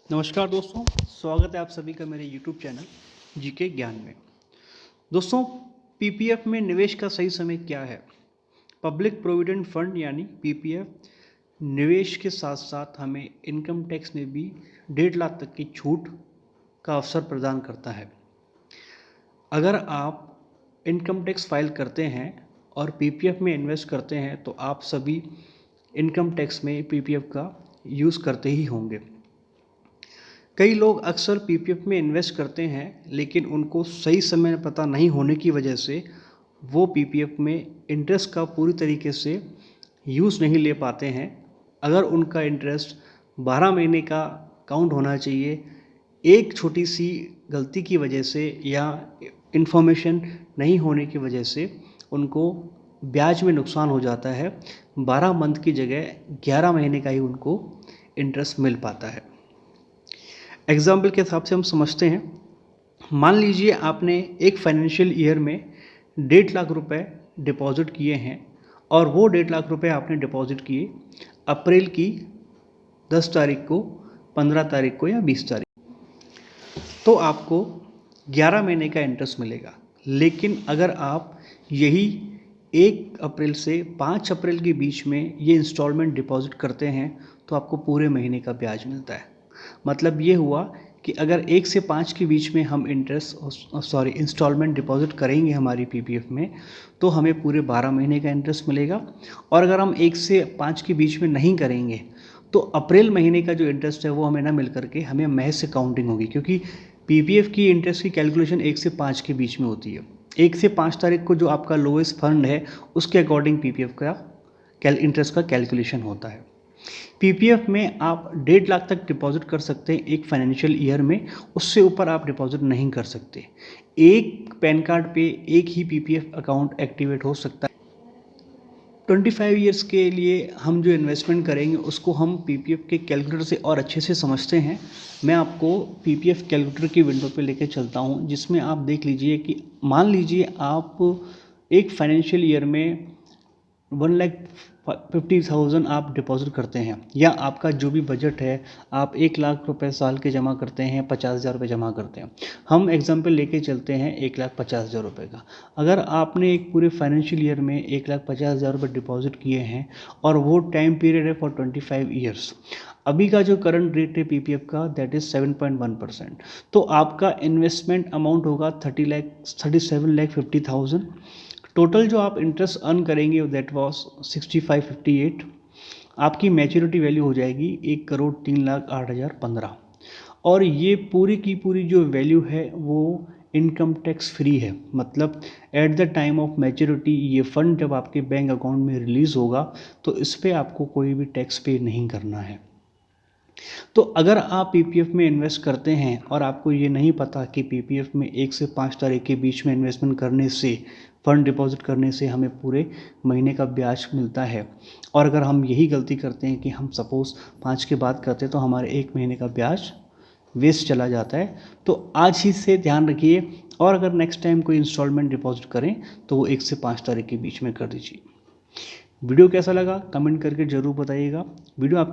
नमस्कार दोस्तों, स्वागत है आप सभी का मेरे YouTube चैनल जीके ज्ञान में। दोस्तों, पीपीएफ में निवेश का सही समय क्या है? पब्लिक प्रोविडेंट फंड यानी पीपीएफ निवेश के साथ साथ हमें इनकम टैक्स में भी 1.5 लाख तक की छूट का अवसर प्रदान करता है। अगर आप इनकम टैक्स फाइल करते हैं और पीपीएफ में इन्वेस्ट करते हैं तो आप सभी इनकम टैक्स में पीपीएफ का यूज़ करते ही होंगे। कई लोग अक्सर पीपीएफ में इन्वेस्ट करते हैं लेकिन उनको सही समय पता नहीं होने की वजह से वो पीपीएफ में इंटरेस्ट का पूरी तरीके से यूज़ नहीं ले पाते हैं। अगर उनका इंटरेस्ट 12 महीने का काउंट होना चाहिए, एक छोटी सी गलती की वजह से या इन्फॉर्मेशन नहीं होने की वजह से उनको ब्याज में नुकसान हो जाता है। 12 मंथ की जगह 11 महीने का ही उनको इंटरेस्ट मिल पाता है। एग्जाम्पल के हिसाब से हम समझते हैं। मान लीजिए आपने एक फाइनेंशियल ईयर में 1.5 लाख रुपए डिपॉजिट किए हैं और वो 1.5 लाख रुपए आपने डिपॉजिट किए अप्रैल की 10 तारीख को, 15 तारीख को या 20 तारीख, तो आपको 11 महीने का इंटरेस्ट मिलेगा। लेकिन अगर आप यही 1 अप्रैल से 5 अप्रैल के बीच में ये इंस्टॉलमेंट डिपॉजिट करते हैं तो आपको पूरे महीने का ब्याज मिलता है। मतलब ये हुआ कि अगर 1 से 5 के बीच में हम इंस्टॉलमेंट डिपॉजिट करेंगे हमारी पीपीएफ में तो हमें पूरे 12 महीने का इंटरेस्ट मिलेगा। और अगर हम 1 से 5 के बीच में नहीं करेंगे तो अप्रैल महीने का जो इंटरेस्ट है वो हमें ना मिल करके हमें मई से काउंटिंग होगी, क्योंकि पीपीएफ की इंटरेस्ट की कैलकुलेशन 1 से 5 के बीच में होती है। 1 से 5 तारीख को जो आपका लोएस्ट फंड है उसके अकॉर्डिंग पीपीएफ का इंटरेस्ट का कैलकुलेशन होता है। पीपीएफ में आप 1.5 लाख तक डिपॉजिट कर सकते हैं एक फाइनेंशियल ईयर में, उससे ऊपर आप डिपॉजिट नहीं कर सकते। एक पैन कार्ड पे एक ही पीपीएफ अकाउंट एक्टिवेट हो सकता है। 25 ईयर्स के लिए हम जो इन्वेस्टमेंट करेंगे उसको हम पीपीएफ के कैलकुलेटर से और अच्छे से समझते हैं। मैं आपको पीपीएफ कैलकुलेटर की विंडो पे लेके चलता हूँ, जिसमें आप देख लीजिए कि मान लीजिए आप एक फाइनेंशियल ईयर में 1,50,000 आप डिपॉजिट करते हैं, या आपका जो भी बजट है, आप 1 लाख रुपए साल के जमा करते हैं, 50,000 रुपये जमा करते हैं। हम एग्जांपल लेके चलते हैं 1,50,000 रुपये का। अगर आपने एक पूरे फाइनेंशियल ईयर में 1,50,000 रुपये डिपॉजिट किए हैं और वो टाइम पीरियड है फॉर 25 ईयर्स, अभी का जो करंट रेट है पीपीएफ का दैट इज़ 7.1%, तो आपका इन्वेस्टमेंट अमाउंट होगा 37,50,000। टोटल जो आप इंटरेस्ट अर्न करेंगे दैट वॉज 6558। आपकी मैच्योरिटी वैल्यू हो जाएगी 1,03,08,015। और ये पूरी की पूरी जो वैल्यू है वो इनकम टैक्स फ्री है। मतलब at the time of maturity ये फ़ंड जब आपके बैंक अकाउंट में रिलीज़ होगा तो इस पर आपको कोई भी टैक्स पे नहीं करना है। तो अगर आप पीपीएफ में इन्वेस्ट करते हैं और आपको ये नहीं पता कि पीपीएफ में 1 से 5 तारीख के बीच में इन्वेस्टमेंट करने से, फंड डिपॉजिट करने से हमें पूरे महीने का ब्याज मिलता है, और अगर हम यही गलती करते हैं कि हम सपोज़ 5 के बाद करते हैं तो हमारे 1 महीने का ब्याज वेस्ट चला जाता है। तो आज ही से ध्यान रखिए, और अगर नेक्स्ट टाइम कोई इंस्टॉलमेंट डिपॉजिट करें तो वो 1 से 5 तारीख के बीच में कर दीजिए। वीडियो कैसा लगा कमेंट करके ज़रूर बताइएगा। वीडियो आप